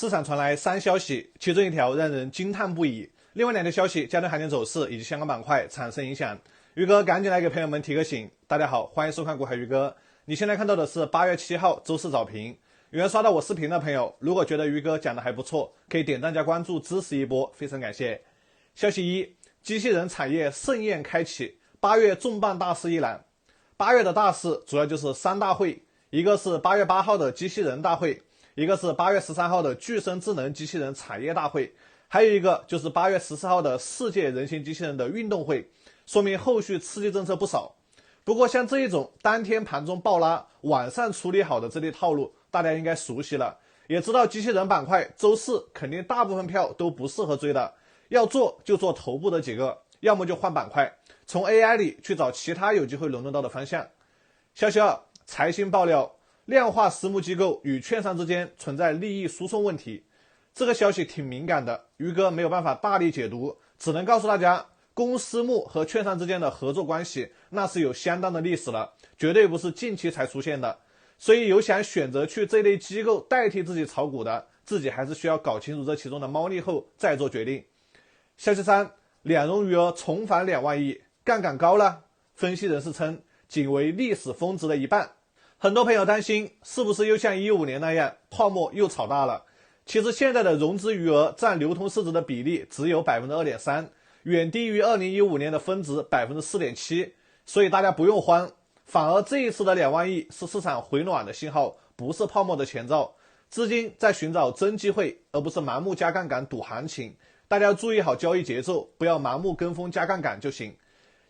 市场传来3消息，其中一条让人惊叹不已，另外2条消息将对行情走势以及香港板块产生影响。鱼哥赶紧来给朋友们提个醒。大家好，欢迎收看股海鱼哥。你现在看到的是8月7号周四早评。有人刷到我视频的朋友，如果觉得鱼哥讲的还不错，可以点赞加关注支持一波，非常感谢。消息1，机器人产业盛宴开启，8月重磅大事一览。8月的大事主要就是3大会，一个是8月8号的机器人大会，一个是8月13号的具身智能机器人产业大会，还有一个就是8月14号的世界人形机器人的运动会，说明后续刺激政策不少。不过像这一种当天盘中暴拉，晚上处理好的这类套路，大家应该熟悉了，也知道机器人板块周四肯定大部分票都不适合追的，要做就做头部的几个，要么就换板块，从 AI 里去找其他有机会轮动到的方向。消息2，财新爆料，量化私募机构与券商之间存在利益输送问题。这个消息挺敏感的，鱼哥没有办法大力解读，只能告诉大家，公私募和券商之间的合作关系那是有相当的历史了，绝对不是近期才出现的。所以有想选择去这类机构代替自己炒股的，自己还是需要搞清楚这其中的猫腻后再做决定。消息3，两融余额重返2万亿，杠杆高了，分析人士称仅为历史峰值的一半。很多朋友担心是不是又像15年那样泡沫又炒大了。其实现在的融资余额占流通市值的比例只有 2.3%， 远低于2015年的峰值 4.7%， 所以大家不用慌，反而这一次的2万亿是市场回暖的信号，不是泡沫的前兆。资金在寻找真机会，而不是盲目加杠杆赌行情，大家要注意好交易节奏，不要盲目跟风加杠杆就行。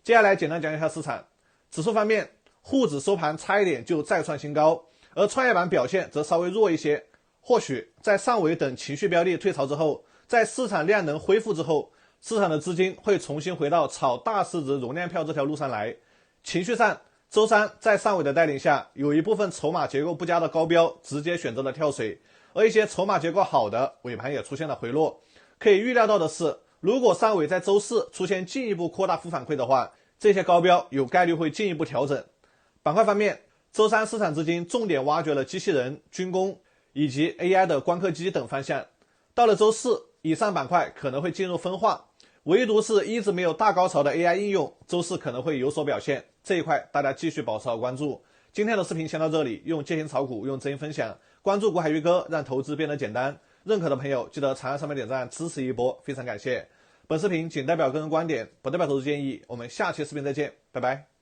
接下来简单讲一下市场。指数方面，沪指收盘差一点就再创新高，而创业板表现则稍微弱一些。或许在上尾等情绪标的退潮之后，在市场量能恢复之后，市场的资金会重新回到炒大市值容量票这条路上来。情绪上，周三在上尾的带领下，有一部分筹码结构不佳的高标直接选择了跳水，而一些筹码结构好的尾盘也出现了回落。可以预料到的是，如果上尾在周四出现进一步扩大负反馈的话，这些高标有概率会进一步调整。板块方面，周三市场资金重点挖掘了机器人、军工以及 AI 的光刻机等方向。到了周四，以上板块可能会进入分化，唯独是一直没有大高潮的 AI 应用，周四可能会有所表现，这一块大家继续保持好关注。今天的视频先到这里，用借钱炒股，用真心分享，关注股海鱼哥，让投资变得简单。认可的朋友记得长按上面点赞支持一波，非常感谢。本视频仅代表个人观点，不代表投资建议，我们下期视频再见，拜拜。